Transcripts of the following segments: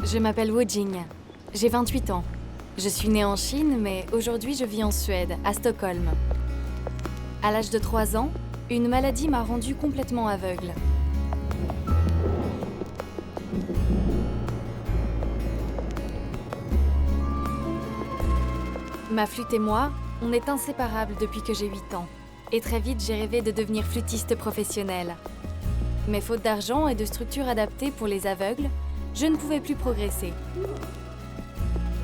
Je m'appelle Wu Jing. J'ai 28 ans. Je suis née en Chine, mais aujourd'hui je vis en Suède, à Stockholm. À l'âge de 3 ans, une maladie m'a rendue complètement aveugle. Ma flûte et moi, on est inséparables depuis que j'ai 8 ans. Et très vite, j'ai rêvé de devenir flûtiste professionnel. Mais faute d'argent et de structures adaptées pour les aveugles, je ne pouvais plus progresser.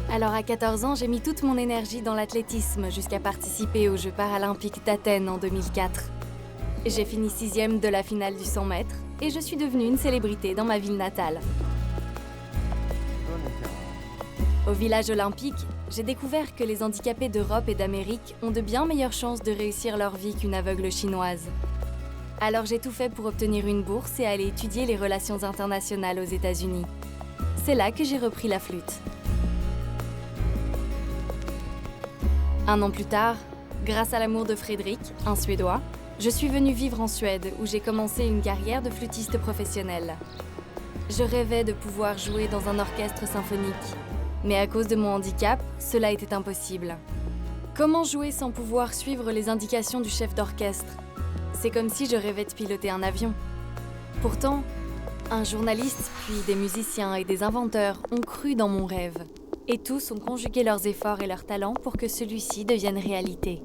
Alors à 14 ans, j'ai mis toute mon énergie dans l'athlétisme jusqu'à participer aux Jeux paralympiques d'Athènes en 2004. J'ai fini 6e de la finale du 100 mètres et je suis devenue une célébrité dans ma ville natale. Au village olympique, j'ai découvert que les handicapés d'Europe et d'Amérique ont de bien meilleures chances de réussir leur vie qu'une aveugle chinoise. Alors j'ai tout fait pour obtenir une bourse et aller étudier les relations internationales aux États-Unis. C'est là que j'ai repris la flûte. Un an plus tard, grâce à l'amour de Frédéric, un Suédois, je suis venue vivre en Suède où j'ai commencé une carrière de flûtiste professionnel. Je rêvais de pouvoir jouer dans un orchestre symphonique. Mais à cause de mon handicap, cela était impossible. Comment jouer sans pouvoir suivre les indications du chef d'orchestre? C'est comme si je rêvais de piloter un avion. Pourtant, un journaliste, puis des musiciens et des inventeurs ont cru dans mon rêve. Et tous ont conjugué leurs efforts et leurs talents pour que celui-ci devienne réalité.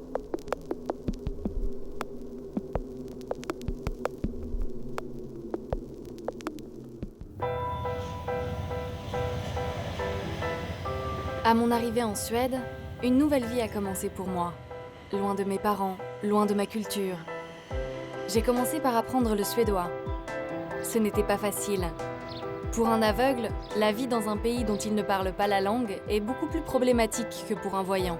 À mon arrivée en Suède, une nouvelle vie a commencé pour moi. Loin de mes parents, loin de ma culture. J'ai commencé par apprendre le suédois. Ce n'était pas facile. Pour un aveugle, la vie dans un pays dont il ne parle pas la langue est beaucoup plus problématique que pour un voyant.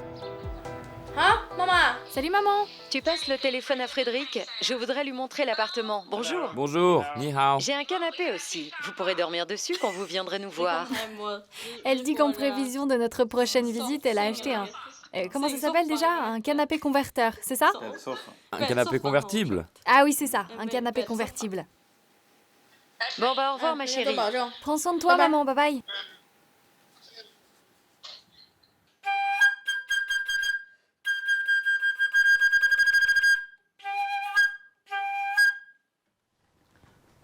Hein, maman? Salut maman! Tu passes le téléphone à Frédéric. Je voudrais lui montrer l'appartement. Bonjour. Bonjour, ni hao. J'ai un canapé aussi. Vous pourrez dormir dessus quand vous viendrez nous voir. Elle dit qu'en prévision de notre prochaine visite, elle a acheté un... comment ça s'appelle déjà? Un canapé converteur, c'est ça? Un canapé convertible? Ah oui, c'est ça, un canapé convertible. Bon bah au revoir ma chérie. Prends soin de toi maman, bye bye!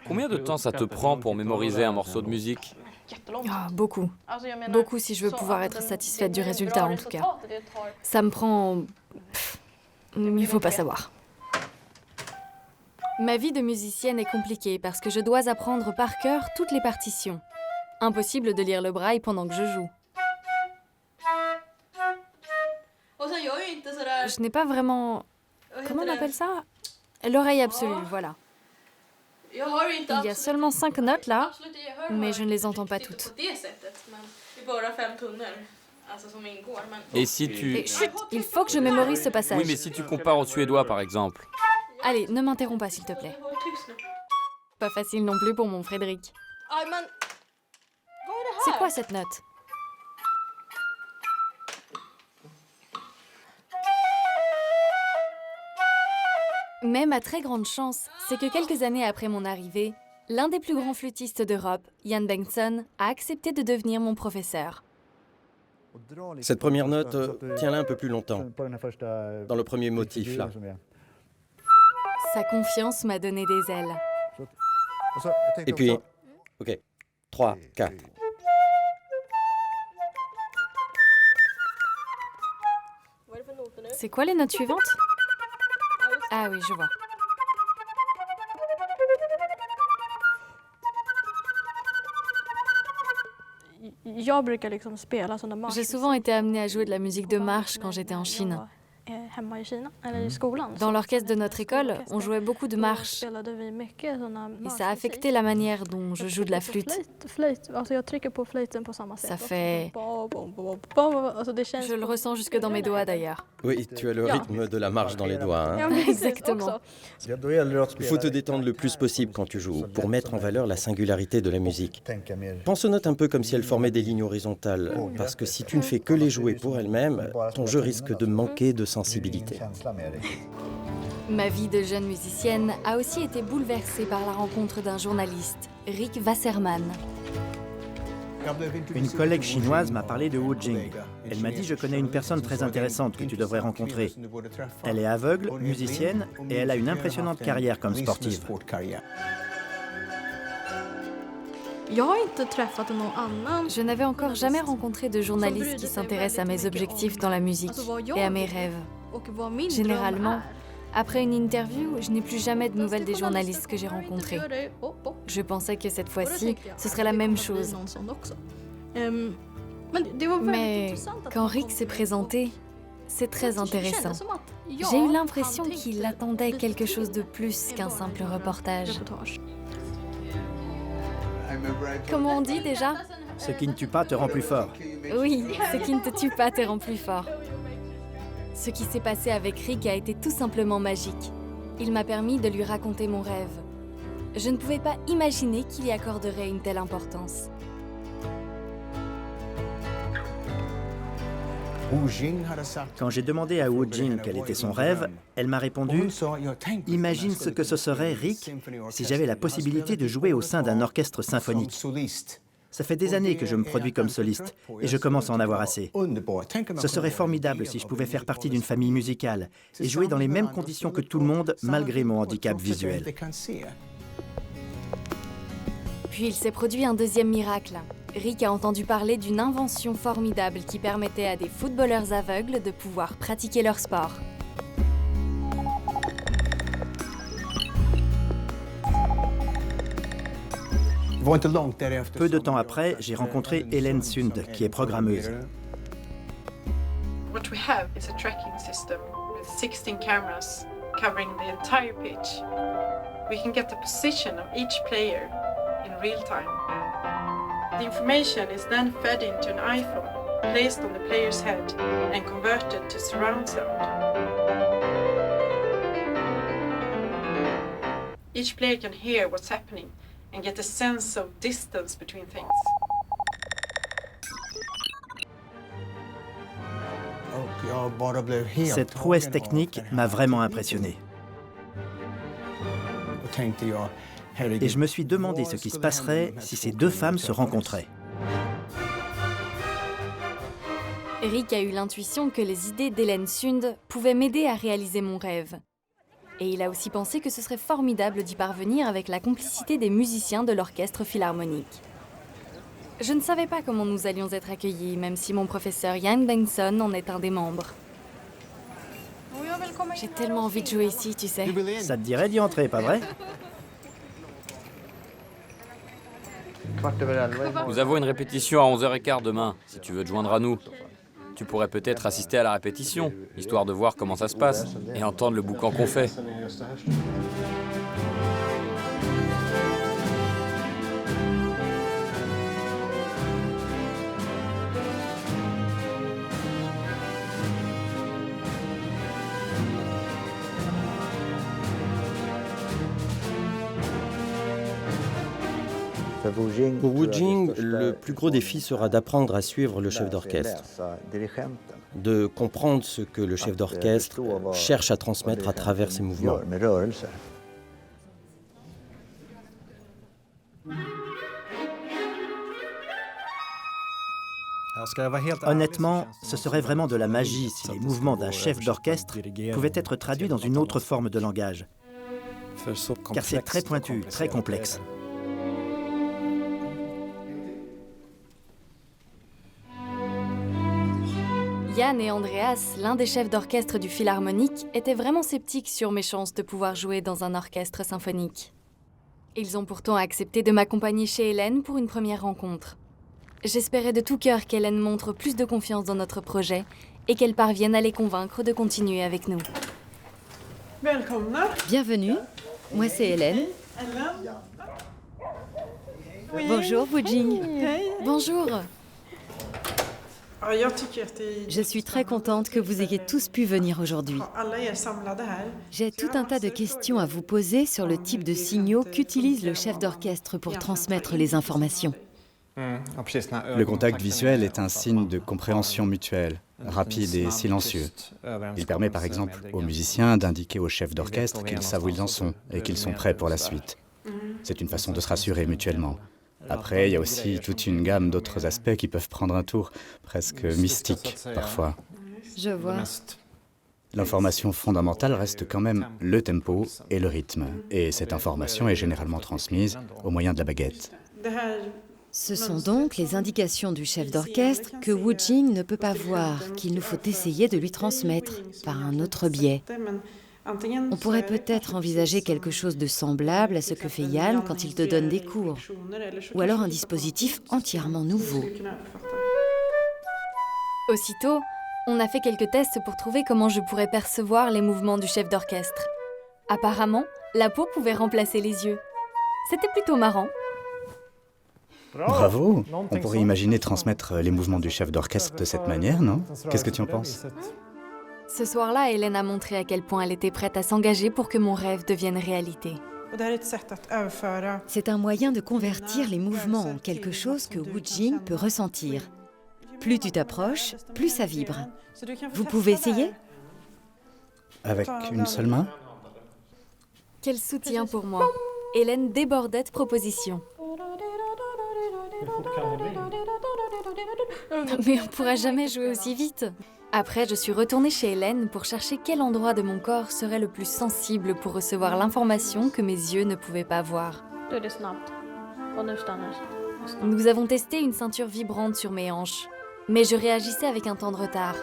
Combien de temps ça te prend pour mémoriser un morceau de musique? Ah, beaucoup. Beaucoup si je veux pouvoir être satisfaite du résultat en tout cas. Ça me prend... il faut pas savoir. Ma vie de musicienne est compliquée parce que je dois apprendre par cœur toutes les partitions. Impossible de lire le braille pendant que je joue. Je n'ai pas vraiment... Comment on appelle ça? L'oreille absolue, voilà. Il y a seulement 5 notes là, mais je ne les entends pas toutes. Et si tu... Et chut, il faut que je mémorise ce passage. Oui, mais si tu compares au suédois par exemple. Allez, ne m'interromps pas s'il te plaît. Pas facile non plus pour mon Frédéric. C'est quoi cette note? Mais ma très grande chance, c'est que quelques années après mon arrivée, l'un des plus grands flûtistes d'Europe, Jan Bengtsson, a accepté de devenir mon professeur. Cette première note, tiens-la un peu plus longtemps. Dans le premier motif, là. Sa confiance m'a donné des ailes. Et puis, ok, 3, 4. C'est quoi les notes suivantes? Ah oui, je vois. J'ai souvent été amenée à jouer de la musique de marche quand j'étais en Chine. Dans l'orchestre de notre école, on jouait beaucoup de marches. Et ça a affecté la manière dont je joue de la flûte. Ça fait... Je le ressens jusque dans mes doigts d'ailleurs. Oui, tu as le rythme de la marche dans les doigts. Hein. Exactement. Il faut te détendre le plus possible quand tu joues, pour mettre en valeur la singularité de la musique. Pense aux notes un peu comme si elles formaient des lignes horizontales, parce que si tu ne fais que les jouer pour elles-mêmes, ton jeu risque de manquer de sensibilité. Ma vie de jeune musicienne a aussi été bouleversée par la rencontre d'un journaliste, Rick Wasserman. Une collègue chinoise m'a parlé de Wu Jing. Elle m'a dit « Je connais une personne très intéressante que tu devrais rencontrer. Elle est aveugle, musicienne, et elle a une impressionnante carrière comme sportive. » Je n'avais encore jamais rencontré de journaliste qui s'intéresse à mes objectifs dans la musique et à mes rêves. Généralement, après une interview, je n'ai plus jamais de nouvelles des journalistes que j'ai rencontrés. Je pensais que cette fois-ci, ce serait la même chose. Mais quand Rick s'est présenté, c'est très intéressant. J'ai eu l'impression qu'il attendait quelque chose de plus qu'un simple reportage. Comment on dit déjà ? Ce qui ne tue pas te rend plus fort. Oui, ce qui ne te tue pas te rend plus fort. Ce qui s'est passé avec Rick a été tout simplement magique. Il m'a permis de lui raconter mon rêve. Je ne pouvais pas imaginer qu'il y accorderait une telle importance. Quand j'ai demandé à Wu Jing quel était son rêve, elle m'a répondu « Imagine ce que ce serait, Rick, si j'avais la possibilité de jouer au sein d'un orchestre symphonique. Ça fait des années que je me produis comme soliste et je commence à en avoir assez. Ce serait formidable si je pouvais faire partie d'une famille musicale et jouer dans les mêmes conditions que tout le monde malgré mon handicap visuel. » Puis il s'est produit un deuxième miracle. Rick a entendu parler d'une invention formidable qui permettait à des footballeurs aveugles de pouvoir pratiquer leur sport. Peu de temps après, j'ai rencontré Hélène Sund, qui est programmeuse. What we have is a tracking system with 16 cameras covering the entire pitch. We can get the position of each player in real time. The information is then fed into an iPhone, placed on the player's head and converted to surround sound. Each player can hear what's happening and get a sense of distance between things. Cette prouesse technique m'a vraiment impressionné. Et je me suis demandé ce qui se passerait si ces deux femmes se rencontraient. Rick a eu l'intuition que les idées d'Hélène Sund pouvaient m'aider à réaliser mon rêve. Et il a aussi pensé que ce serait formidable d'y parvenir avec la complicité des musiciens de l'orchestre philharmonique. Je ne savais pas comment nous allions être accueillis, même si mon professeur Jan Bengtsson en est un des membres. J'ai tellement envie de jouer ici, tu sais. Ça te dirait d'y entrer, pas vrai? Nous avons une répétition à 11h15 demain, si tu veux te joindre à nous. Tu pourrais peut-être assister à la répétition, histoire de voir comment ça se passe et entendre le boucan qu'on fait. Pour Wu Jing, le plus gros défi sera d'apprendre à suivre le chef d'orchestre, de comprendre ce que le chef d'orchestre cherche à transmettre à travers ses mouvements. Honnêtement, ce serait vraiment de la magie si les mouvements d'un chef d'orchestre pouvaient être traduits dans une autre forme de langage. Car c'est très pointu, très complexe. Jan et Andreas, l'un des chefs d'orchestre du Philharmonique, étaient vraiment sceptiques sur mes chances de pouvoir jouer dans un orchestre symphonique. Ils ont pourtant accepté de m'accompagner chez Hélène pour une première rencontre. J'espérais de tout cœur qu'Hélène montre plus de confiance dans notre projet et qu'elle parvienne à les convaincre de continuer avec nous. Bienvenue, moi c'est Hélène. Bonjour Wu Jing. Bonjour. Je suis très contente que vous ayez tous pu venir aujourd'hui. J'ai tout un tas de questions à vous poser sur le type de signaux qu'utilise le chef d'orchestre pour transmettre les informations. Le contact visuel est un signe de compréhension mutuelle, rapide et silencieux. Il permet par exemple aux musiciens d'indiquer au chef d'orchestre qu'ils savent où ils en sont et qu'ils sont prêts pour la suite. C'est une façon de se rassurer mutuellement. Après, il y a aussi toute une gamme d'autres aspects qui peuvent prendre un tour, presque mystique parfois. Je vois. L'information fondamentale reste quand même le tempo et le rythme. Et cette information est généralement transmise au moyen de la baguette. Ce sont donc les indications du chef d'orchestre que Wu Jing ne peut pas voir, qu'il nous faut essayer de lui transmettre par un autre biais. On pourrait peut-être envisager quelque chose de semblable à ce que fait Yann quand il te donne des cours, ou alors un dispositif entièrement nouveau. Aussitôt, on a fait quelques tests pour trouver comment je pourrais percevoir les mouvements du chef d'orchestre. Apparemment, la peau pouvait remplacer les yeux. C'était plutôt marrant. Bravo! On pourrait imaginer transmettre les mouvements du chef d'orchestre de cette manière, non? Qu'est-ce que tu en penses? Ce soir-là, Hélène a montré à quel point elle était prête à s'engager pour que mon rêve devienne réalité. C'est un moyen de convertir les mouvements en quelque chose que Wu Jing peut ressentir. Plus tu t'approches, plus ça vibre. Vous pouvez essayer? Avec une seule main? Quel soutien pour moi. Hélène débordait de propositions. Mais on ne pourra jamais jouer aussi vite. Après, je suis retournée chez Hélène pour chercher quel endroit de mon corps serait le plus sensible pour recevoir l'information que mes yeux ne pouvaient pas voir. Nous avons testé une ceinture vibrante sur mes hanches, mais je réagissais avec un temps de retard.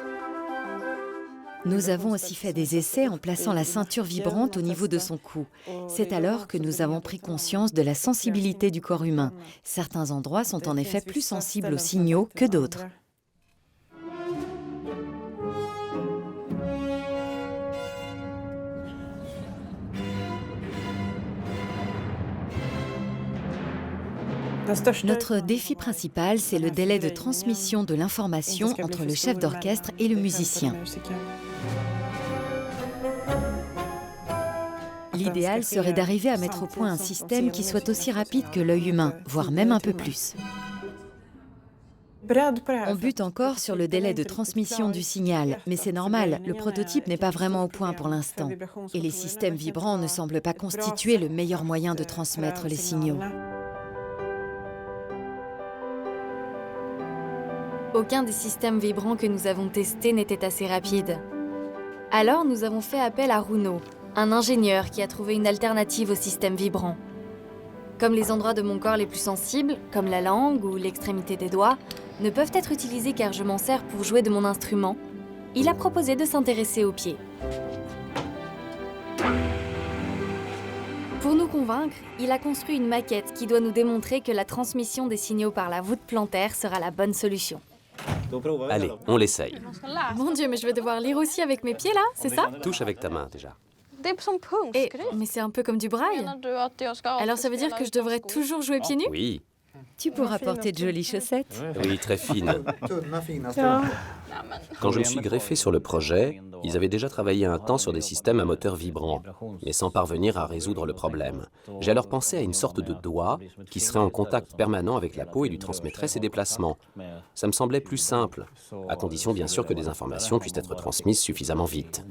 Nous avons aussi fait des essais en plaçant la ceinture vibrante au niveau de son cou. C'est alors que nous avons pris conscience de la sensibilité du corps humain. Certains endroits sont en effet plus sensibles aux signaux que d'autres. Notre défi principal, c'est le délai de transmission de l'information entre le chef d'orchestre et le musicien. L'idéal serait d'arriver à mettre au point un système qui soit aussi rapide que l'œil humain, voire même un peu plus. On bute encore sur le délai de transmission du signal, mais c'est normal, le prototype n'est pas vraiment au point pour l'instant. Et les systèmes vibrants ne semblent pas constituer le meilleur moyen de transmettre les signaux. Aucun des systèmes vibrants que nous avons testés n'était assez rapide. Alors nous avons fait appel à Runo, un ingénieur qui a trouvé une alternative au système vibrant. Comme les endroits de mon corps les plus sensibles, comme la langue ou l'extrémité des doigts, ne peuvent être utilisés car je m'en sers pour jouer de mon instrument, il a proposé de s'intéresser aux pieds. Pour nous convaincre, il a construit une maquette qui doit nous démontrer que la transmission des signaux par la voûte plantaire sera la bonne solution. Allez, on l'essaye. Mon Dieu, mais je vais devoir lire aussi avec mes pieds là, c'est ça? Touche avec ta main déjà. Mais c'est un peu comme du braille. Alors ça veut dire que je devrais toujours jouer pieds nus? Oui. Tu pourras porter de jolies chaussettes. Oui, très fine. Quand je me suis greffé sur le projet, ils avaient déjà travaillé un temps sur des systèmes à moteur vibrant, mais sans parvenir à résoudre le problème. J'ai alors pensé à une sorte de doigt qui serait en contact permanent avec la peau et lui transmettrait ses déplacements. Ça me semblait plus simple, à condition bien sûr que des informations puissent être transmises suffisamment vite.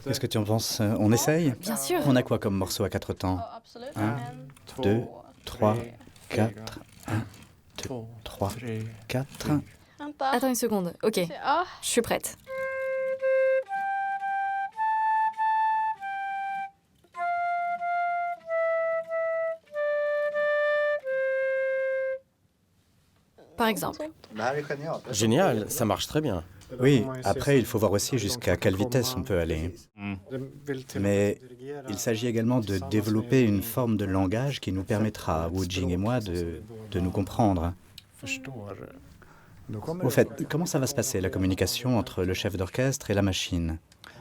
Qu'est-ce que tu en penses? On essaye? Bien sûr. On a quoi comme morceau à 4 temps? 1, 2, 3, 4, 1, 2, 3, 4. Attends une seconde, ok, je suis prête. Par exemple. Génial, ça marche très bien. Oui, après, il faut voir aussi jusqu'à quelle vitesse on peut aller. Mais il s'agit également de développer une forme de langage qui nous permettra, Wu Jing et moi, de nous comprendre. Au fait, comment ça va se passer, la communication entre le chef d'orchestre et la machine?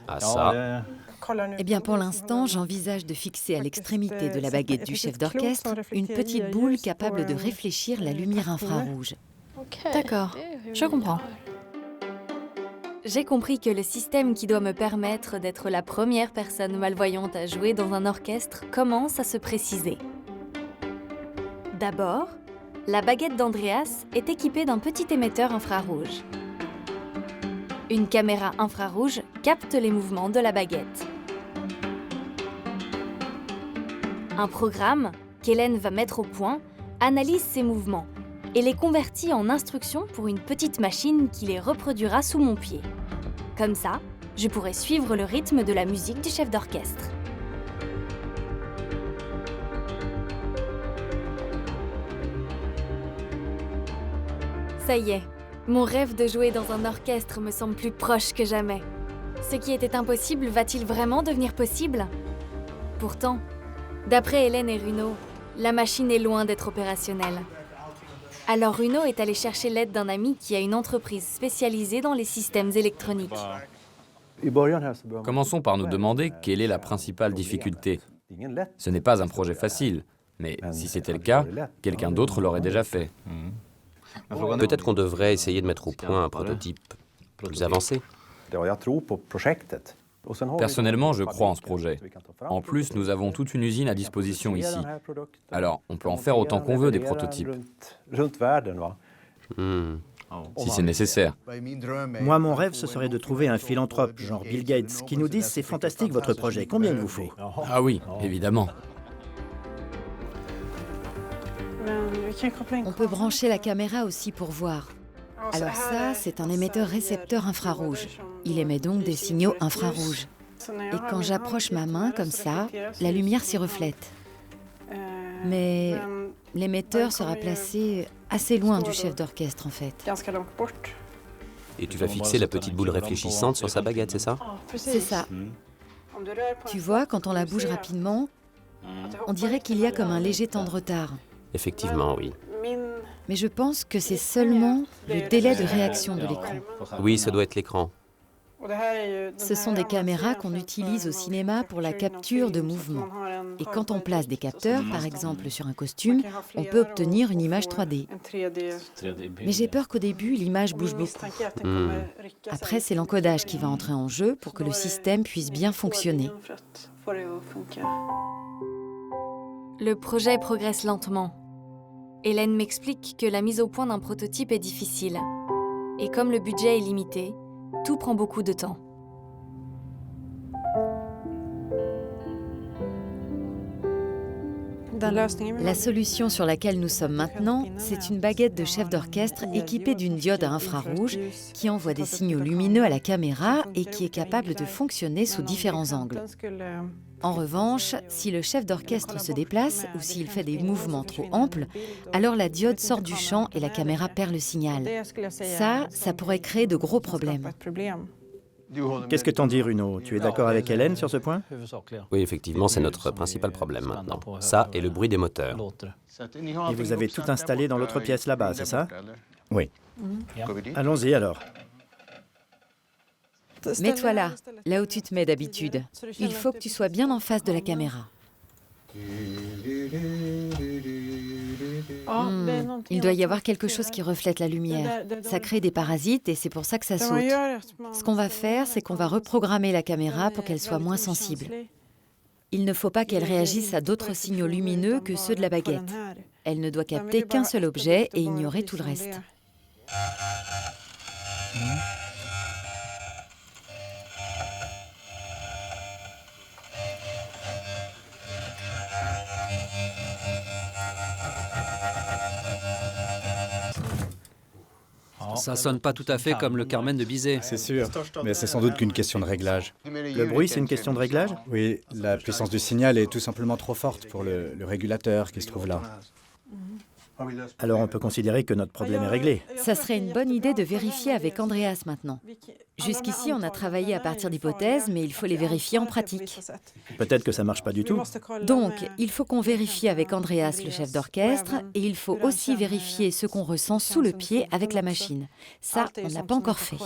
Ah ça? Eh bien, pour l'instant, j'envisage de fixer à l'extrémité de la baguette du chef d'orchestre une petite boule capable de réfléchir la lumière infrarouge. D'accord, je comprends. J'ai compris que le système qui doit me permettre d'être la première personne malvoyante à jouer dans un orchestre commence à se préciser. D'abord, la baguette d'Andreas est équipée d'un petit émetteur infrarouge. Une caméra infrarouge capte les mouvements de la baguette. Un programme, qu'Hélène va mettre au point, analyse ces mouvements et les convertit en instructions pour une petite machine qui les reproduira sous mon pied. Comme ça, je pourrai suivre le rythme de la musique du chef d'orchestre. Ça y est, mon rêve de jouer dans un orchestre me semble plus proche que jamais. Ce qui était impossible va-t-il vraiment devenir possible? Pourtant, d'après Hélène et Runo, la machine est loin d'être opérationnelle. Alors Runo est allé chercher l'aide d'un ami qui a une entreprise spécialisée dans les systèmes électroniques. Commençons par nous demander quelle est la principale difficulté. Ce n'est pas un projet facile, mais si c'était le cas, quelqu'un d'autre l'aurait déjà fait. Peut-être qu'on devrait essayer de mettre au point un prototype plus avancé. Personnellement, je crois en ce projet. En plus, nous avons toute une usine à disposition ici. Alors, on peut en faire autant qu'on veut des prototypes. Si c'est nécessaire. Moi, mon rêve, ce serait de trouver un philanthrope, genre Bill Gates, qui nous dise « C'est fantastique votre projet, combien il vous faut ?» Ah oui, évidemment. On peut brancher la caméra aussi pour voir. Alors ça, c'est un émetteur-récepteur infrarouge. Il émet donc des signaux infrarouges. Et quand j'approche ma main comme ça, la lumière s'y reflète. Mais l'émetteur sera placé assez loin du chef d'orchestre en fait. Et tu vas fixer la petite boule réfléchissante sur sa baguette, c'est ça? C'est ça. Tu vois, quand on la bouge rapidement, on dirait qu'il y a comme un léger temps de retard. Effectivement, oui. Mais je pense que c'est seulement le délai de réaction de l'écran. Oui, ça doit être l'écran. Ce sont des caméras qu'on utilise au cinéma pour la capture de mouvements. Et quand on place des capteurs, par exemple sur un costume, on peut obtenir une image 3D. Mais j'ai peur qu'au début, l'image bouge beaucoup. Après, c'est l'encodage qui va entrer en jeu pour que le système puisse bien fonctionner. Le projet progresse lentement. Hélène m'explique que la mise au point d'un prototype est difficile. Et comme le budget est limité, tout prend beaucoup de temps. La solution sur laquelle nous sommes maintenant, c'est une baguette de chef d'orchestre équipée d'une diode à infrarouge qui envoie des signaux lumineux à la caméra et qui est capable de fonctionner sous différents angles. En revanche, si le chef d'orchestre se déplace ou s'il fait des mouvements trop amples, alors la diode sort du champ et la caméra perd le signal. Ça pourrait créer de gros problèmes. Qu'est-ce que t'en dis, Runo? Tu es d'accord avec Hélène sur ce point? Oui, effectivement, c'est notre principal problème maintenant. Ça et le bruit des moteurs. Et vous avez tout installé dans l'autre pièce là-bas, c'est ça? Oui. Allons-y alors. Mets-toi là où tu te mets d'habitude. Il faut que tu sois bien en face de la caméra. Il doit y avoir quelque chose qui reflète la lumière. Ça crée des parasites et c'est pour ça que ça saute. Ce qu'on va faire, c'est qu'on va reprogrammer la caméra pour qu'elle soit moins sensible. Il ne faut pas qu'elle réagisse à d'autres signaux lumineux que ceux de la baguette. Elle ne doit capter qu'un seul objet et ignorer tout le reste. Ça sonne pas tout à fait comme le Carmen de Bizet. C'est sûr, mais c'est sans doute qu'une question de réglage. Le bruit, c'est une question de réglage? Oui, la puissance du signal est tout simplement trop forte pour le régulateur qui se trouve là. Alors on peut considérer que notre problème est réglé. Ça serait une bonne idée de vérifier avec Andreas maintenant. Jusqu'ici, on a travaillé à partir d'hypothèses, mais il faut les vérifier en pratique. Peut-être que ça marche pas du tout. Donc, il faut qu'on vérifie avec Andreas, le chef d'orchestre, et il faut aussi vérifier ce qu'on ressent sous le pied avec la machine. Ça, on n'a pas encore fait.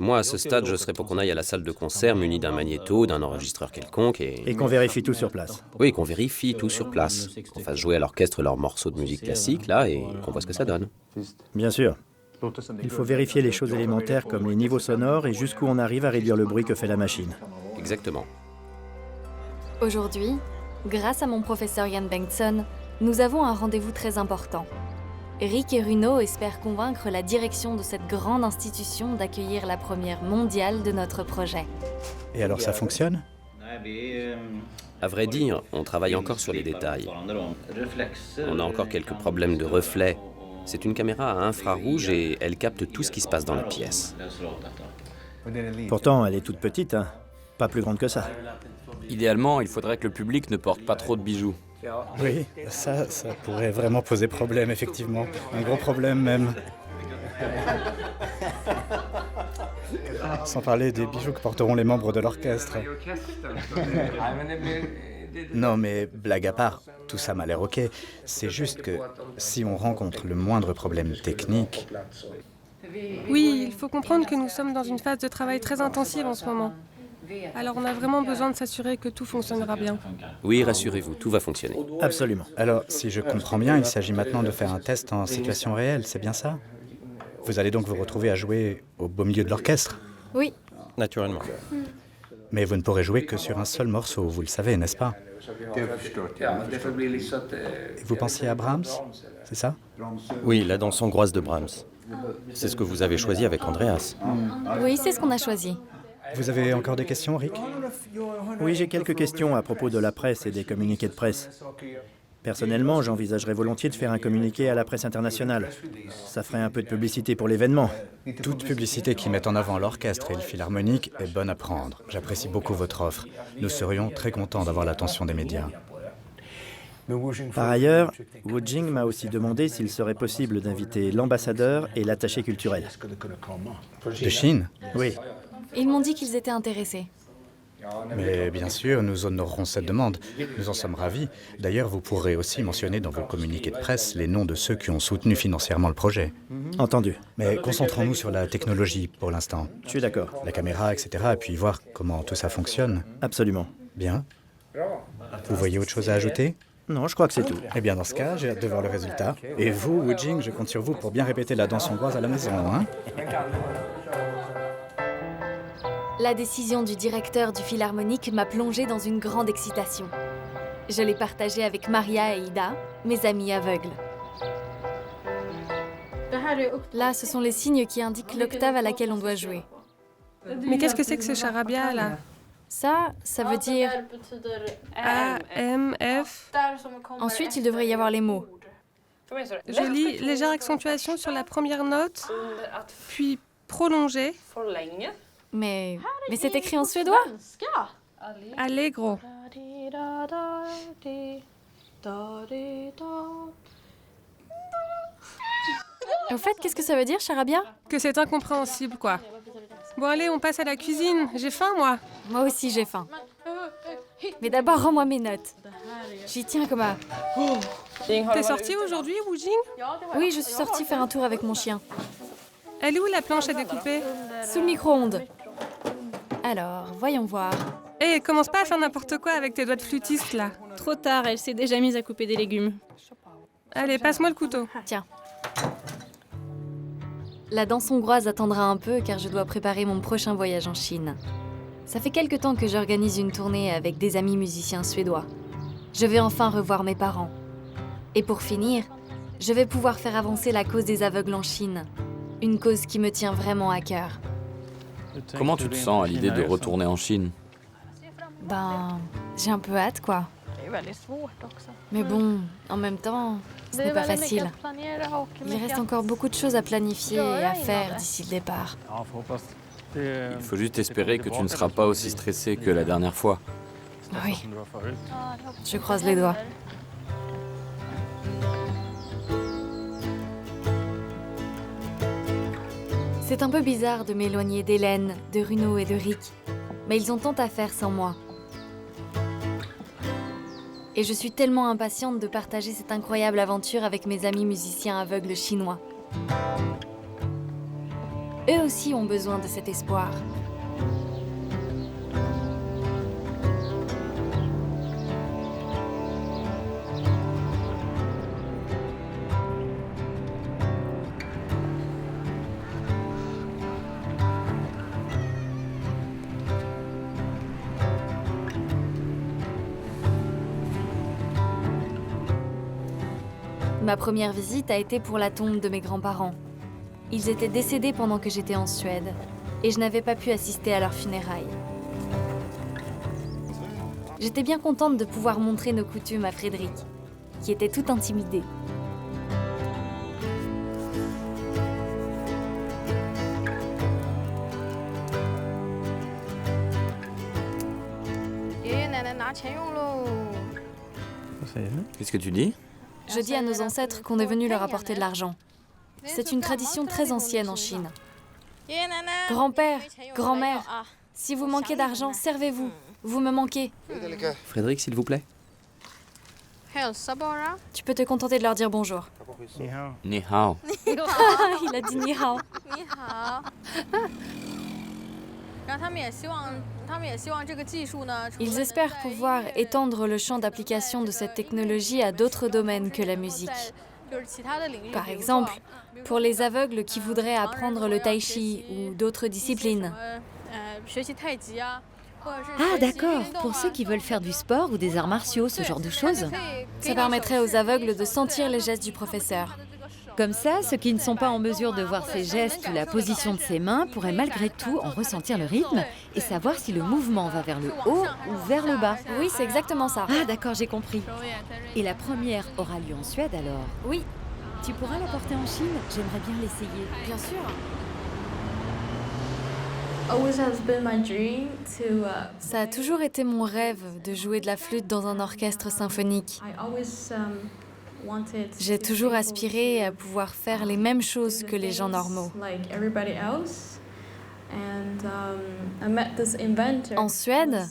Moi, à ce stade, je serais pour qu'on aille à la salle de concert muni d'un magnéto, d'un enregistreur quelconque Et qu'on vérifie tout sur place. Oui, qu'on vérifie tout sur place. Qu'on fasse jouer à l'orchestre leurs morceaux de musique classique, là, et qu'on voit ce que ça donne. Bien sûr. Il faut vérifier les choses élémentaires comme les niveaux sonores et jusqu'où on arrive à réduire le bruit que fait la machine. Exactement. Aujourd'hui, grâce à mon professeur Jan Bengtsson, nous avons un rendez-vous très important. Rick et Runo espèrent convaincre la direction de cette grande institution d'accueillir la première mondiale de notre projet. Et alors ça fonctionne? À vrai dire, on travaille encore sur les détails. On a encore quelques problèmes de reflets. C'est une caméra à infrarouge et elle capte tout ce qui se passe dans la pièce. Pourtant, elle est toute petite, hein. Pas plus grande que ça. Idéalement, il faudrait que le public ne porte pas trop de bijoux. Oui, ça pourrait vraiment poser problème, effectivement. Un gros problème même. Sans parler des bijoux que porteront les membres de l'orchestre. Non, mais blague à part, tout ça m'a l'air ok. C'est juste que si on rencontre le moindre problème technique... Oui, il faut comprendre que nous sommes dans une phase de travail très intensive en ce moment. Alors on a vraiment besoin de s'assurer que tout fonctionnera bien. Oui, rassurez-vous, tout va fonctionner. Absolument. Alors, si je comprends bien, il s'agit maintenant de faire un test en situation réelle, c'est bien ça? Vous allez donc vous retrouver à jouer au beau milieu de l'orchestre? Oui. Naturellement. Mais vous ne pourrez jouer que sur un seul morceau, vous le savez, n'est-ce pas? Vous pensiez à Brahms, c'est ça? Oui, la danse hongroise de Brahms. C'est ce que vous avez choisi avec Andreas. Oui, c'est ce qu'on a choisi. Vous avez encore des questions, Rick? Oui, j'ai quelques questions à propos de la presse et des communiqués de presse. Personnellement, j'envisagerais volontiers de faire un communiqué à la presse internationale. Ça ferait un peu de publicité pour l'événement. Toute publicité qui met en avant l'orchestre et le philharmonique est bonne à prendre. J'apprécie beaucoup votre offre. Nous serions très contents d'avoir l'attention des médias. Par ailleurs, Wu Jing m'a aussi demandé s'il serait possible d'inviter l'ambassadeur et l'attaché culturel. De Chine? Oui. Ils m'ont dit qu'ils étaient intéressés. Mais bien sûr, nous honorerons cette demande. Nous en sommes ravis. D'ailleurs, vous pourrez aussi mentionner dans vos communiqués de presse les noms de ceux qui ont soutenu financièrement le projet. Entendu. Mais concentrons-nous sur la technologie pour l'instant. Je suis d'accord. La caméra, etc. Et puis voir comment tout ça fonctionne. Absolument. Bien. Vous voyez autre chose à ajouter? Non, je crois que c'est tout. Eh bien, dans ce cas, j'ai hâte de voir le résultat. Et vous, Wu Jing, je compte sur vous pour bien répéter la danse hongroise à la maison, hein? La décision du directeur du Philharmonique m'a plongée dans une grande excitation. Je l'ai partagée avec Maria et Ida, mes amis aveugles. Là, ce sont les signes qui indiquent l'octave à laquelle on doit jouer. Mais qu'est-ce que c'est que ce charabia, là? Ça veut dire... A, M, F... Ensuite, il devrait y avoir les mots. Je lis légère accentuation sur la première note, puis prolongée. Mais c'est écrit en suédois. Allegro. Au fait, qu'est-ce que ça veut dire, charabia? Que c'est incompréhensible, quoi. Bon, allez, on passe à la cuisine. J'ai faim, moi. Moi aussi, j'ai faim. Mais d'abord, rends-moi mes notes. J'y tiens comme à... T'es sortie aujourd'hui, Wu Jing? Oui, je suis sortie faire un tour avec mon chien. Elle est où, la planche à découper? Sous le micro-ondes. Alors, voyons voir. Hé, commence pas à faire n'importe quoi avec tes doigts de flûtiste, là. Trop tard, elle s'est déjà mise à couper des légumes. Allez, passe-moi le couteau. Tiens. La danse hongroise attendra un peu car je dois préparer mon prochain voyage en Chine. Ça fait quelque temps que j'organise une tournée avec des amis musiciens suédois. Je vais enfin revoir mes parents. Et pour finir, je vais pouvoir faire avancer la cause des aveugles en Chine. Une cause qui me tient vraiment à cœur. Comment tu te sens à l'idée de retourner en Chine? Ben, j'ai un peu hâte, quoi. Mais bon, en même temps, ce n'est pas facile. Il reste encore beaucoup de choses à planifier et à faire d'ici le départ. Il faut juste espérer que tu ne seras pas aussi stressé que la dernière fois. Oui. Je croise les doigts. C'est un peu bizarre de m'éloigner d'Hélène, de Runo et de Rick, mais ils ont tant à faire sans moi. Et je suis tellement impatiente de partager cette incroyable aventure avec mes amis musiciens aveugles chinois. Eux aussi ont besoin de cet espoir. Ma première visite a été pour la tombe de mes grands-parents. Ils étaient décédés pendant que j'étais en Suède, et je n'avais pas pu assister à leurs funérailles. J'étais bien contente de pouvoir montrer nos coutumes à Frédéric, qui était tout intimidé. Qu'est-ce que tu dis? Je dis à nos ancêtres qu'on est venu leur apporter de l'argent. C'est une tradition très ancienne en Chine. Grand-père, grand-mère, si vous manquez d'argent, servez-vous. Vous me manquez. Frédéric, s'il vous plaît. Tu peux te contenter de leur dire bonjour. Ni hao. Il a dit ni hao. Ils espèrent pouvoir étendre le champ d'application de cette technologie à d'autres domaines que la musique. Par exemple, pour les aveugles qui voudraient apprendre le tai chi ou d'autres disciplines. Ah d'accord, pour ceux qui veulent faire du sport ou des arts martiaux, ce genre de choses. Ça permettrait aux aveugles de sentir les gestes du professeur. Comme ça, ceux qui ne sont pas en mesure de voir ses gestes ou la position de ses mains pourraient malgré tout en ressentir le rythme et savoir si le mouvement va vers le haut ou vers le bas. Oui, c'est exactement ça. Ah d'accord, j'ai compris. Et la première aura lieu en Suède alors? Oui. Tu pourras la porter en Chine? J'aimerais bien l'essayer. Bien sûr. Ça a toujours été mon rêve de jouer de la flûte dans un orchestre symphonique. J'ai toujours aspiré à pouvoir faire les mêmes choses que les gens normaux. En Suède,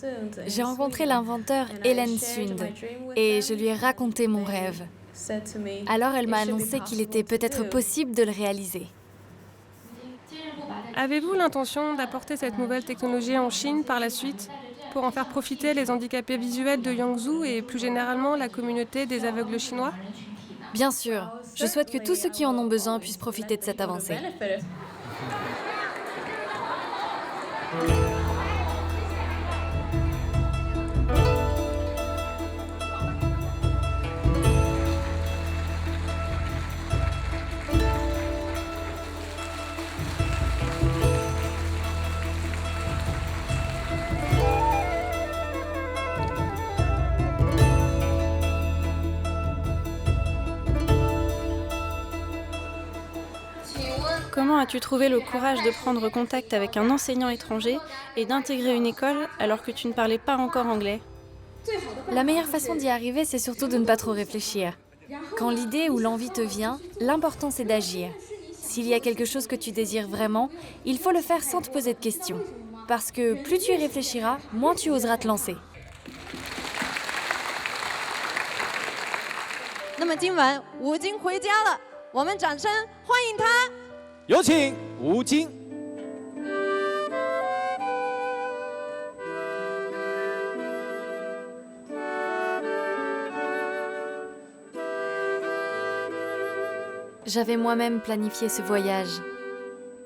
j'ai rencontré l'inventeur Helen Sund et je lui ai raconté mon rêve. Alors elle m'a annoncé qu'il était peut-être possible de le réaliser. Avez-vous l'intention d'apporter cette nouvelle technologie en Chine par la suite pour en faire profiter les handicapés visuels de Yangzhou et plus généralement la communauté des aveugles chinois? Bien sûr, je souhaite que tous ceux qui en ont besoin puissent profiter de cette avancée. Comment as-tu trouvé le courage de prendre contact avec un enseignant étranger et d'intégrer une école alors que tu ne parlais pas encore anglais? La meilleure façon d'y arriver, c'est surtout de ne pas trop réfléchir. Quand l'idée ou l'envie te vient, l'important c'est d'agir. S'il y a quelque chose que tu désires vraiment, il faut le faire sans te poser de questions. Parce que plus tu y réfléchiras, moins tu oseras te lancer. 那么今晚吴京回家了，我们掌声欢迎他。有请吴京。J'avais moi-même planifié ce voyage.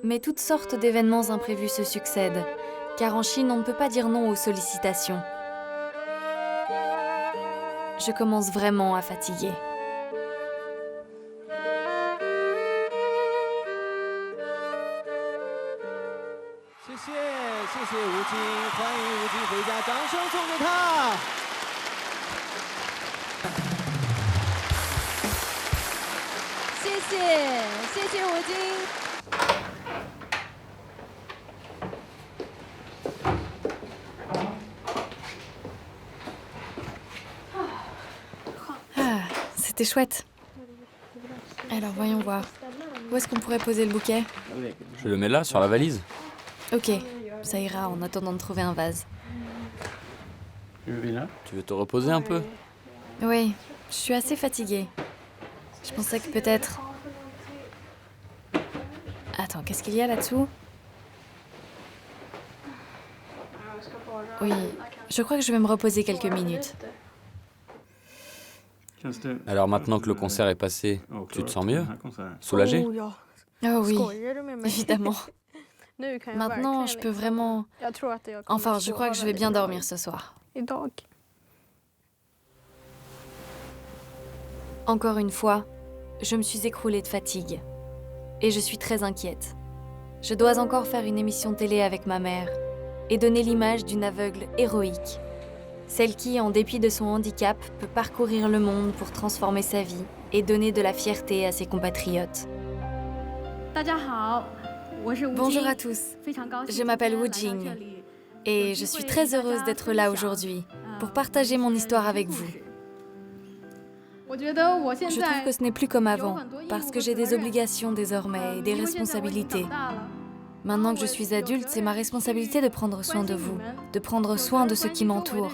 Mais toutes sortes d'événements imprévus se succèdent, car en Chine, on ne peut pas dire non aux sollicitations. Je commence vraiment à fatiguer. Ah, c'était chouette. Alors voyons voir. Où est-ce qu'on pourrait poser le bouquet? Je le mets là, sur la valise. Ok, ça ira en attendant de trouver un vase. Tu veux te reposer un peu? Oui, je suis assez fatiguée. Je pensais que peut-être... Attends, qu'est-ce qu'il y a là-dessous? Oui, je crois que je vais me reposer quelques minutes. Alors maintenant que le concert est passé, tu te sens mieux? Soulagé? Oh oui, évidemment. Maintenant, je peux vraiment... Enfin, je crois que je vais bien dormir ce soir. Encore une fois, je me suis écroulée de fatigue. Et je suis très inquiète. Je dois encore faire une émission télé avec ma mère et donner l'image d'une aveugle héroïque. Celle qui, en dépit de son handicap, peut parcourir le monde pour transformer sa vie et donner de la fierté à ses compatriotes. Bonjour à tous, je m'appelle Wu Jing et je suis très heureuse d'être là aujourd'hui pour partager mon histoire avec vous. Je trouve que ce n'est plus comme avant, parce que j'ai des obligations désormais et des responsabilités. Maintenant que je suis adulte, c'est ma responsabilité de prendre soin de vous, de prendre soin de ceux qui m'entourent.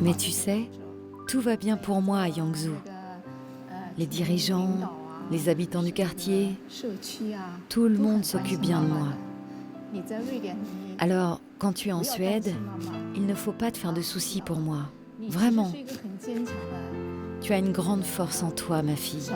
Mais tu sais, tout va bien pour moi à Yangzhou. Les dirigeants, les habitants du quartier, tout le monde s'occupe bien de moi. Alors, quand tu es en Suède, il ne faut pas te faire de soucis pour moi. Vraiment. Tu as une grande force en toi, ma fille.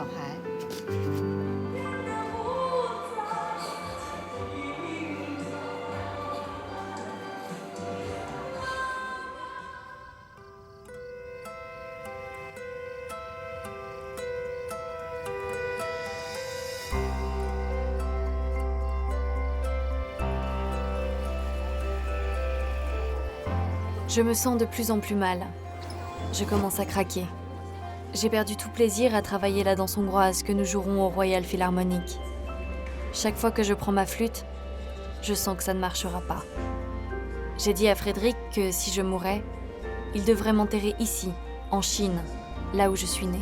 Je me sens de plus en plus mal. Je commence à craquer. J'ai perdu tout plaisir à travailler la danse hongroise que nous jouerons au Royal Philharmonic. Chaque fois que je prends ma flûte, je sens que ça ne marchera pas. J'ai dit à Frédéric que si je mourais, il devrait m'enterrer ici, en Chine, là où je suis née.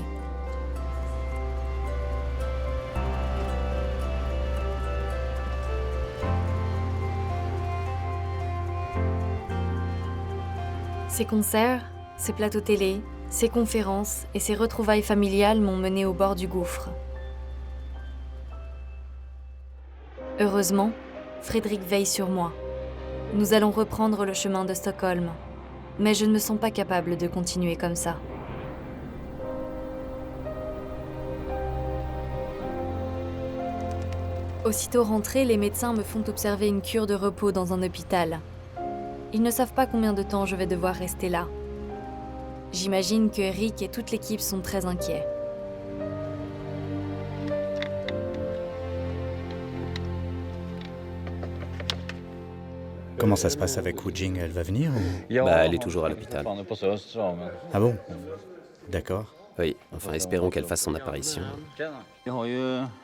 Ces concerts, ces plateaux télé, ces conférences et ces retrouvailles familiales m'ont menée au bord du gouffre. Heureusement, Frédéric veille sur moi. Nous allons reprendre le chemin de Stockholm, mais je ne me sens pas capable de continuer comme ça. Aussitôt rentrés, les médecins me font observer une cure de repos dans un hôpital. Ils ne savent pas combien de temps je vais devoir rester là. J'imagine que Rick et toute l'équipe sont très inquiets. Comment ça se passe avec Wu Jing? Elle va venir ou... Elle est toujours à l'hôpital. Ah bon? D'accord. Oui, enfin espérons qu'elle fasse son apparition.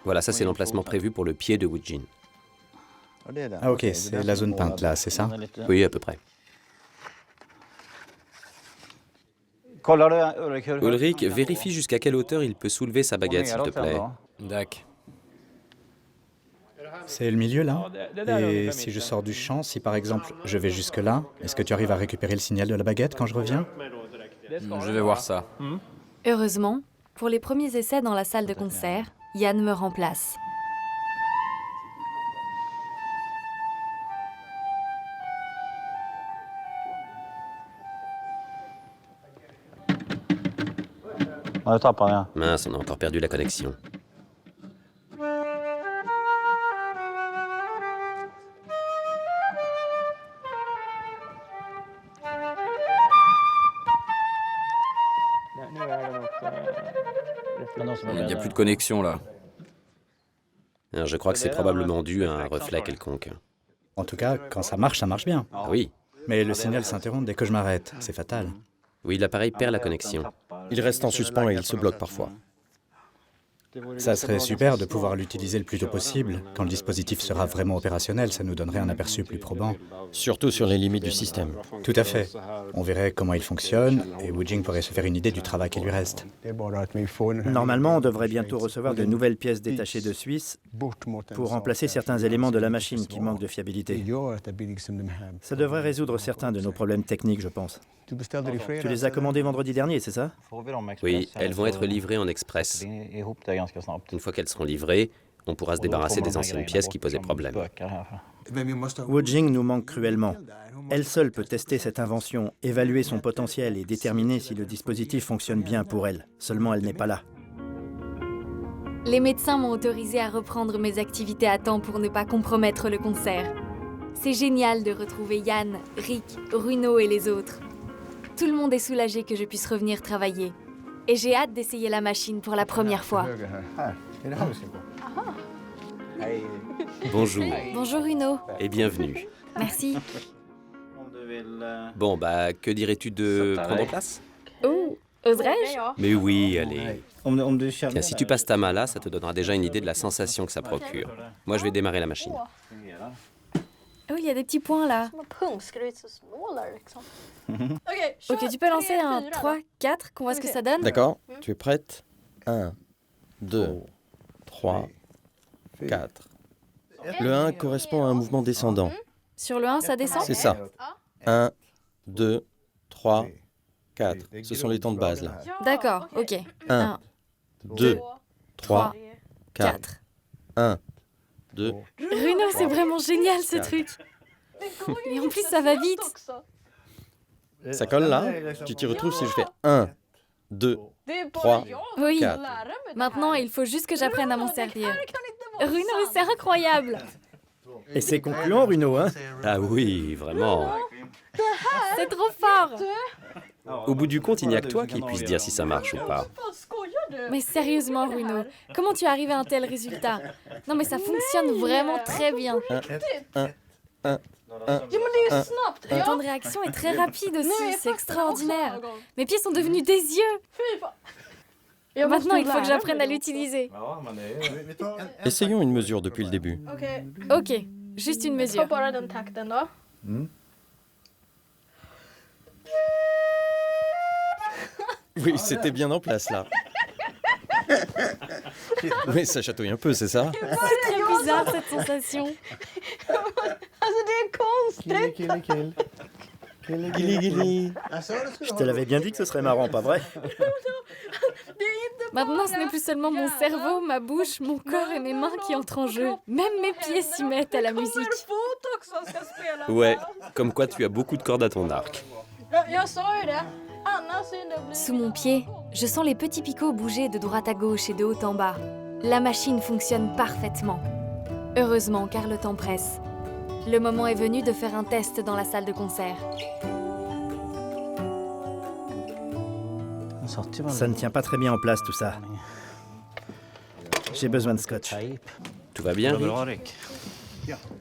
Voilà, ça c'est l'emplacement prévu pour le pied de Wu Jing. Ah ok, c'est la zone peinte là, c'est ça? Oui, à peu près. Ulrich, vérifie jusqu'à quelle hauteur il peut soulever sa baguette, s'il te plaît. D'accord. C'est le milieu là? Et si je sors du champ, si par exemple je vais jusque là, est-ce que tu arrives à récupérer le signal de la baguette quand je reviens? Je vais voir ça. Heureusement, pour les premiers essais dans la salle de concert, Yann me remplace. Mince, on a encore perdu la connexion. Il n'y a plus de connexion là. Alors, je crois que c'est probablement dû à un reflet quelconque. En tout cas, quand ça marche bien. Ah oui. Mais le signal s'interrompt dès que je m'arrête. C'est fatal. Oui, l'appareil perd la connexion. Il reste en suspens et il se bloque parfois. Ça serait super de pouvoir l'utiliser le plus tôt possible. Quand le dispositif sera vraiment opérationnel, ça nous donnerait un aperçu plus probant. Surtout sur les limites du système. Tout à fait. On verrait comment il fonctionne et Wu Jing pourrait se faire une idée du travail qui lui reste. Normalement, on devrait bientôt recevoir de nouvelles pièces détachées de Suisse pour remplacer certains éléments de la machine qui manquent de fiabilité. Ça devrait résoudre certains de nos problèmes techniques, je pense. Tu les as commandés vendredi dernier, c'est ça? Oui, elles vont être livrées en express. Une fois qu'elles seront livrées, on pourra se débarrasser des anciennes pièces qui posaient problème. Wu Jing nous manque cruellement. Elle seule peut tester cette invention, évaluer son potentiel et déterminer si le dispositif fonctionne bien pour elle. Seulement, elle n'est pas là. Les médecins m'ont autorisé à reprendre mes activités à temps pour ne pas compromettre le concert. C'est génial de retrouver Yann, Rick, Runo et les autres. Tout le monde est soulagé que je puisse revenir travailler. Et j'ai hâte d'essayer la machine pour la première fois. Bonjour. Bonjour Runo. Et bienvenue. Merci. Bon, bah, que dirais-tu de prendre place? Oh, oserais-je? Mais oui, allez. Tiens, si tu passes ta main là, ça te donnera déjà une idée de la sensation que ça procure. Moi, je vais démarrer la machine. Oh, il y a des petits points là. Ok, tu peux lancer un 3, 4, qu'on voit ce que ça donne? D'accord, tu es prête? 1, 2, 3, 4. Le 1 correspond à un mouvement descendant. Sur le 1, ça descend? C'est ça. 1, 2, 3, 4. Ce sont les temps de base là. D'accord, ok. 1, 2, 3, 4. 1, 2. Runo, c'est vraiment génial ce truc. Et en plus, ça va vite. Ça colle là? Tu t'y retrouves si je fais 1, 2, 3, Oui. 4. Maintenant, il faut juste que j'apprenne à m'en servir. Runo, c'est incroyable. Et c'est concluant, Runo, hein? Ah oui, vraiment. C'est trop fort. Au bout du compte, il n'y a que toi qui puisse dire si ça marche ou pas. Mais sérieusement, Runo, comment tu arrives à un tel résultat? Non, mais ça fonctionne vraiment très bien. Le temps de réaction est très rapide aussi, c'est extraordinaire. Mes pieds sont devenus des yeux. Maintenant, il faut que j'apprenne à l'utiliser. Essayons une mesure depuis le début. Ok, juste une mesure. Oui, c'était bien en place là. Mais ça chatouille un peu, c'est ça? C'est très bizarre cette sensation. Gili, gili. Je te l'avais bien dit que ce serait marrant, pas vrai? Maintenant, ce n'est plus seulement mon cerveau, ma bouche, mon corps et mes mains qui entrent en jeu. Même mes pieds s'y mettent à la musique. Ouais, comme quoi tu as beaucoup de cordes à ton arc. Sous mon pied, je sens les petits picots bouger de droite à gauche et de haut en bas. La machine fonctionne parfaitement. Heureusement, car le temps presse. Le moment est venu de faire un test dans la salle de concert. Ça ne tient pas très bien en place, tout ça. J'ai besoin de scotch. Tout va bien, Rick?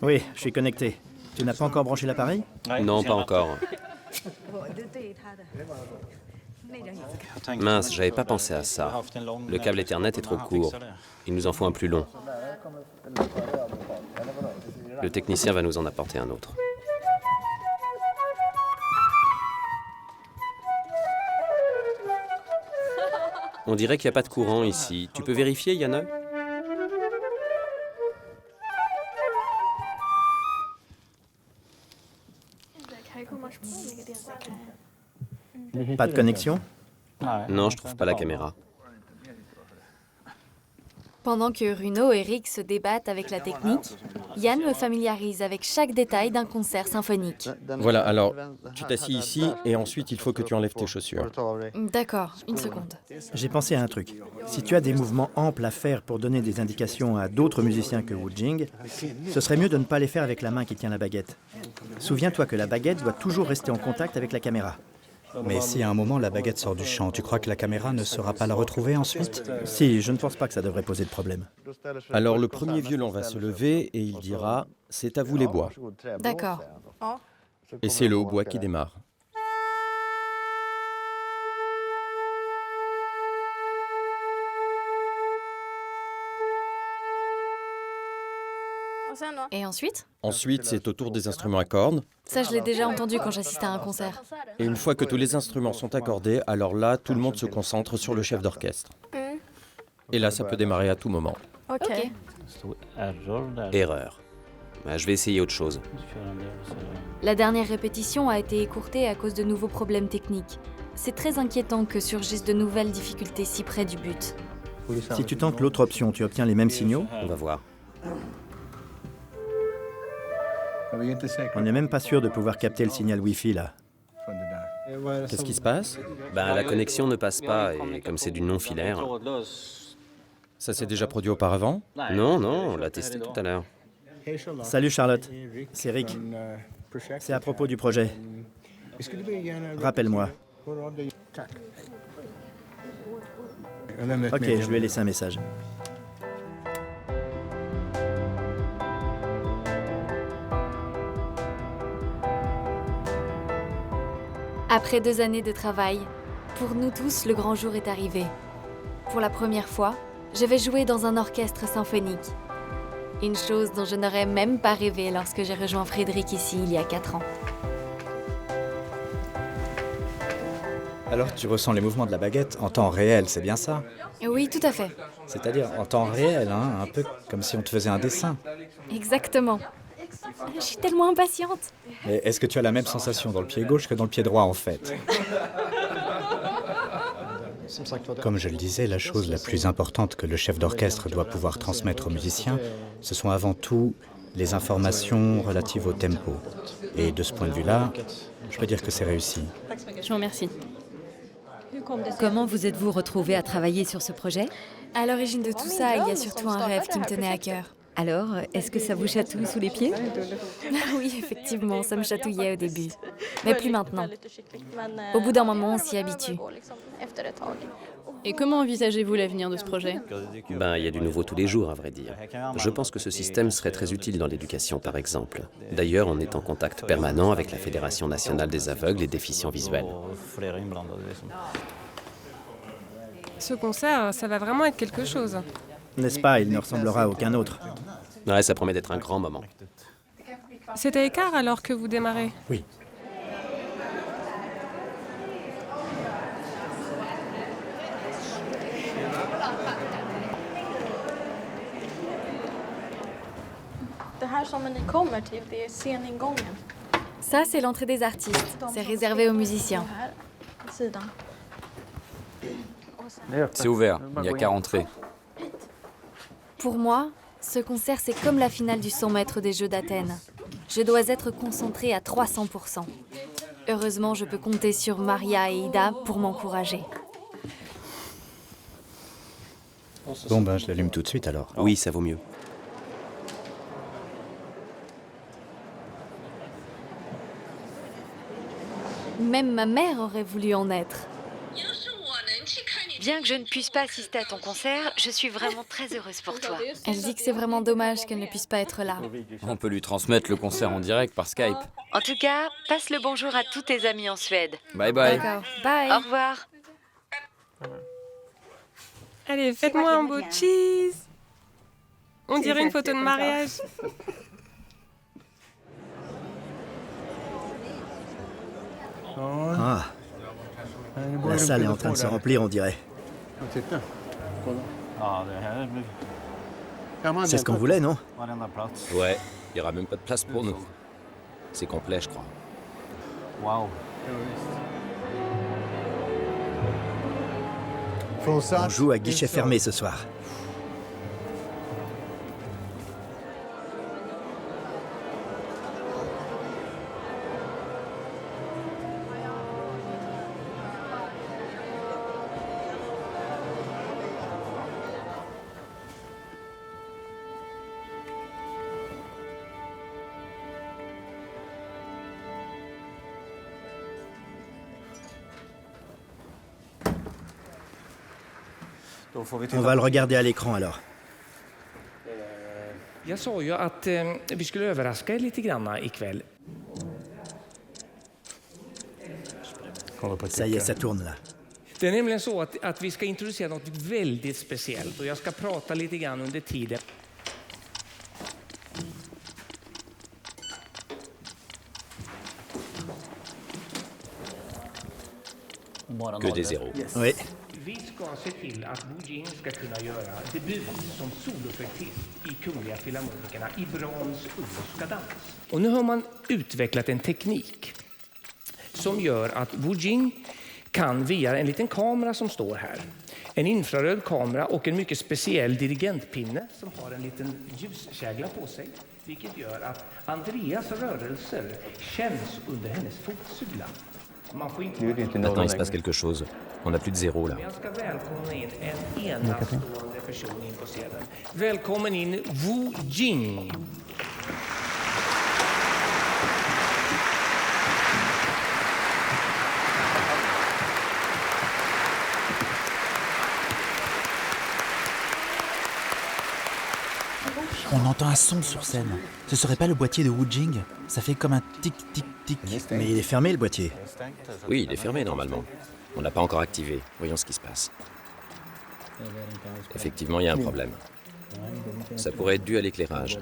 Oui, je suis connecté. Tu n'as pas encore branché l'appareil? Non, pas encore. Mince, j'avais pas pensé à ça. Le câble Ethernet est trop court. Il nous en faut un plus long. Le technicien va nous en apporter un autre. On dirait qu'il n'y a pas de courant ici. Tu peux vérifier, Yana? Pas de connexion? Non, je trouve pas la caméra. Pendant que Runo et Rick se débattent avec la technique, Yann me familiarise avec chaque détail d'un concert symphonique. Voilà, alors, tu t'assis ici et ensuite il faut que tu enlèves tes chaussures. D'accord, une seconde. J'ai pensé à un truc. Si tu as des mouvements amples à faire pour donner des indications à d'autres musiciens que Wu Jing, ce serait mieux de ne pas les faire avec la main qui tient la baguette. Souviens-toi que la baguette doit toujours rester en contact avec la caméra. Mais si à un moment la baguette sort du champ, tu crois que la caméra ne saura pas la retrouver ensuite? Si, je ne pense pas que ça devrait poser de problème. Alors le premier violon va se lever et il dira « C'est à vous les bois D'accord. ». Et c'est le hautbois qui démarre. Et ensuite? Ensuite, c'est au tour des instruments à cordes. Ça, je l'ai déjà entendu quand j'assistais à un concert. Et une fois que tous les instruments sont accordés, alors là, tout le monde se concentre sur le chef d'orchestre. Et là, ça peut démarrer à tout moment. Ok. Erreur. Bah, je vais essayer autre chose. La dernière répétition a été écourtée à cause de nouveaux problèmes techniques. C'est très inquiétant que surgissent de nouvelles difficultés si près du but. Si tu tentes l'autre option, tu obtiens les mêmes signaux? On va voir. On n'est même pas sûr de pouvoir capter le signal Wi-Fi là. Qu'est-ce qui se passe? Ben, la connexion ne passe pas et comme c'est du non-filaire... Ça s'est déjà produit auparavant? Non, non, on l'a testé tout à l'heure. Salut Charlotte, c'est Rick. C'est à propos du projet. Rappelle-moi. Ok, je lui ai laissé un message. Après 2 années de travail, pour nous tous, le grand jour est arrivé. Pour la première fois, je vais jouer dans un orchestre symphonique. Une chose dont je n'aurais même pas rêvé lorsque j'ai rejoint Frédéric ici il y a 4 ans. Alors tu ressens les mouvements de la baguette en temps réel, c'est bien ça? Oui, tout à fait. C'est-à-dire en temps réel, hein, un peu comme si on te faisait un dessin. Exactement. Je suis tellement impatiente. Mais est-ce que tu as la même sensation dans le pied gauche que dans le pied droit en fait? Comme je le disais, la chose la plus importante que le chef d'orchestre doit pouvoir transmettre aux musiciens, ce sont avant tout les informations relatives au tempo. Et de ce point de vue-là, je peux dire que c'est réussi. Je vous remercie. Comment vous êtes-vous retrouvés à travailler sur ce projet? À l'origine de tout ça, il y a surtout un rêve qui me tenait à cœur. Alors, est-ce que ça vous chatouille sous les pieds? Oui, effectivement, ça me chatouillait au début. Mais plus maintenant. Au bout d'un moment, on s'y habitue. Et comment envisagez-vous l'avenir de ce projet? Il y a du nouveau tous les jours, à vrai dire. Je pense que ce système serait très utile dans l'éducation, par exemple. D'ailleurs, on est en contact permanent avec la Fédération nationale des aveugles et déficients visuels. Ce concert, ça va vraiment être quelque chose. N'est-ce pas, il ne ressemblera à aucun autre. Ouais, ça promet d'être un grand moment. C'est à écart alors que vous démarrez? Oui. Ça, c'est l'entrée des artistes. C'est réservé aux musiciens. C'est ouvert, il n'y a qu'à rentrer. Pour moi, ce concert, c'est comme la finale du 100 mètres des Jeux d'Athènes. Je dois être concentrée à 300%. Heureusement, je peux compter sur Maria et Ida pour m'encourager. Bon, je l'allume tout de suite alors. Oui, ça vaut mieux. Même ma mère aurait voulu en être. Bien que je ne puisse pas assister à ton concert, je suis vraiment très heureuse pour toi. Elle dit que c'est vraiment dommage qu'elle ne puisse pas être là. On peut lui transmettre le concert en direct par Skype. En tout cas, passe le bonjour à tous tes amis en Suède. Bye bye. D'accord, bye. Au revoir. Allez, faites-moi un beau cheese. On dirait une photo de mariage. Ah, la salle est en train de se remplir, on dirait. C'est ce qu'on voulait, non? Ouais, il n'y aura même pas de place pour nous. C'est complet, je crois. On joue à guichet fermé ce soir. On va le regarder à l'écran alors. Jag sa ju att vi skulle överraska er lite grann ikväll. Ça y est, ça tourne là. Det är nämligen så att vi ska introducera något väldigt speciellt och jag ska prata lite grann under tiden. Que des zéros. Oui. Vi ska se till att Wu Jing ska kunna göra debut som soloflöjtist i Kungliga Filharmonikerna i brons-ungerska dans. Och nu har man utvecklat en teknik som gör att Wu Jing kan via en liten kamera som står här, en infraröd kamera och en mycket speciell dirigentpinne som har en liten ljuskägla på sig, vilket gör att Andreas rörelser känns under hennes fotsula. Maintenant, il se passe quelque chose. On n'a plus de zéro, là. Jag ska välkomna in en enastående person in på scenen. Välkommen in Wu Jing. On entend un son sur scène. Ce serait pas le boîtier de Wu Jing? Ça fait comme un tic-tic. tic. Mais il est fermé le boîtier. Oui, il est fermé normalement. On l'a pas encore activé. Voyons ce qui se passe. Effectivement, il y a un problème. Ça pourrait être dû à l'éclairage.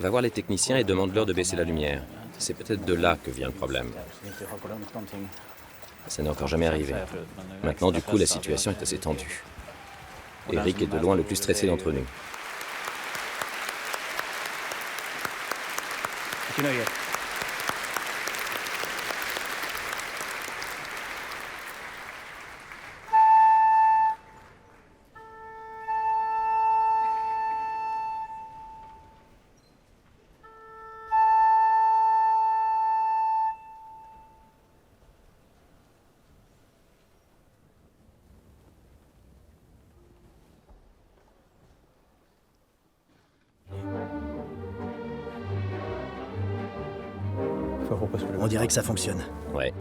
Va voir les techniciens et demande-leur de baisser la lumière. C'est peut-être de là que vient le problème. Ça n'est encore jamais arrivé. Maintenant, du coup, la situation est assez tendue. Eric est de loin le plus stressé d'entre nous. On dirait que ça fonctionne. Ouais.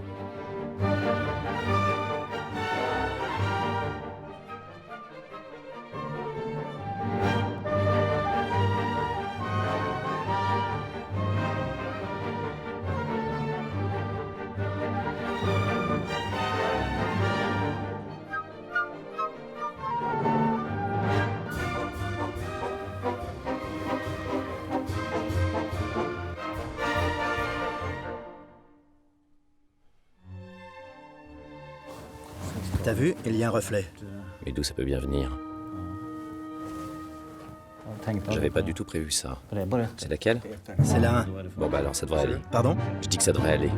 T'as vu? Il y a un reflet. Mais d'où ça peut bien venir? J'avais pas du tout prévu ça. C'est laquelle? C'est la 1. Bon bah alors ça devrait aller. Pardon? Je dis que ça devrait aller.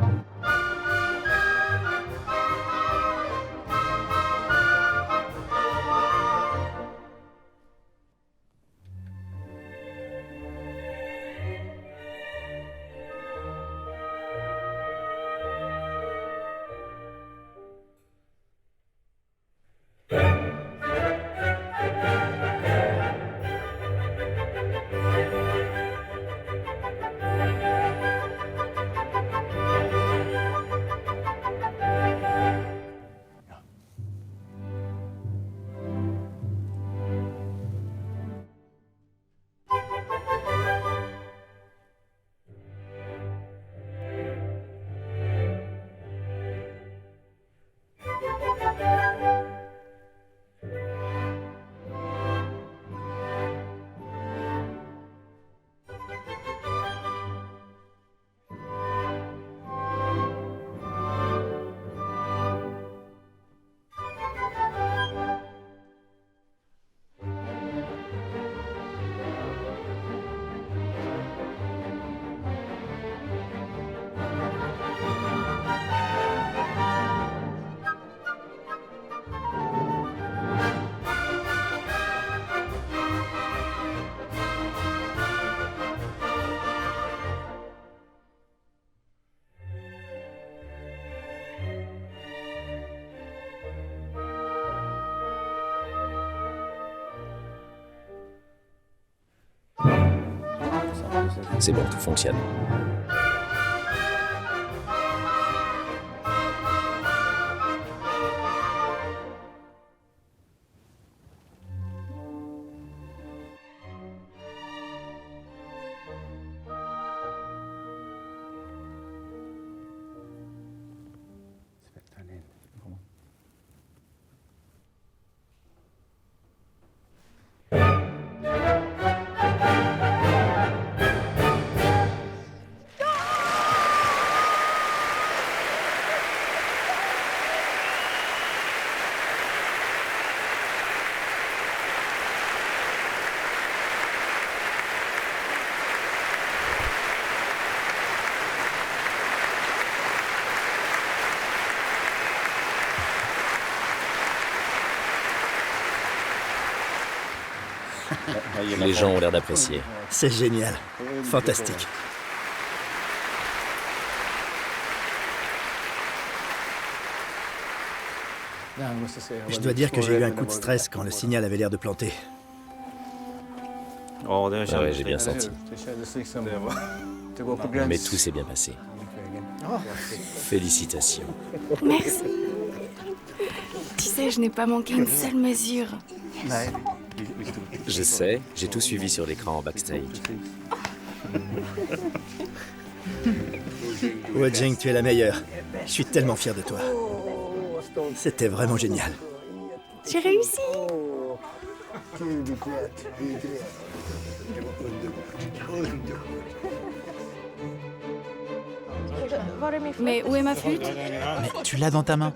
C'est bon, tout fonctionne. Les gens ont l'air d'apprécier. C'est génial. Fantastique. Je dois dire que j'ai eu un coup de stress quand le signal avait l'air de planter. Ah ouais, j'ai bien senti. Mais tout s'est bien passé. Félicitations. Merci. Tu sais, je n'ai pas manqué une seule mesure. Je sais, j'ai tout suivi sur l'écran en backstage. Wojing, tu es la meilleure. Je suis tellement fier de toi. C'était vraiment génial. J'ai réussi. Mais où est ma flûte? Mais tu l'as dans ta main.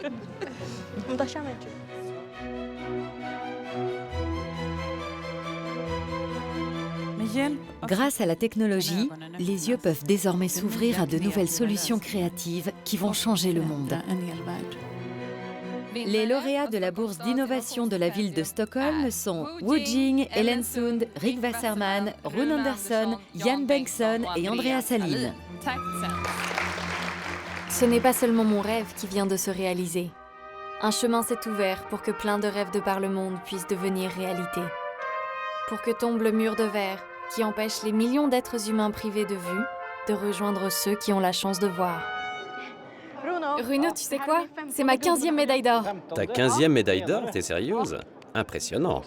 Grâce à la technologie, les yeux peuvent désormais s'ouvrir à de nouvelles solutions créatives qui vont changer le monde. Les lauréats de la bourse d'innovation de la ville de Stockholm sont Wojing, Ellen Sund, Rick Wasserman, Rune Andersson, Jan Bengtsson et Andrea Salin. Ce n'est pas seulement mon rêve qui vient de se réaliser. Un chemin s'est ouvert pour que plein de rêves de par le monde puissent devenir réalité. Pour que tombe le mur de verre qui empêche les millions d'êtres humains privés de vue de rejoindre ceux qui ont la chance de voir. Bruno, tu sais quoi? C'est ma 15e médaille d'or. Ta 15e médaille d'or, t'es sérieuse? Impressionnant.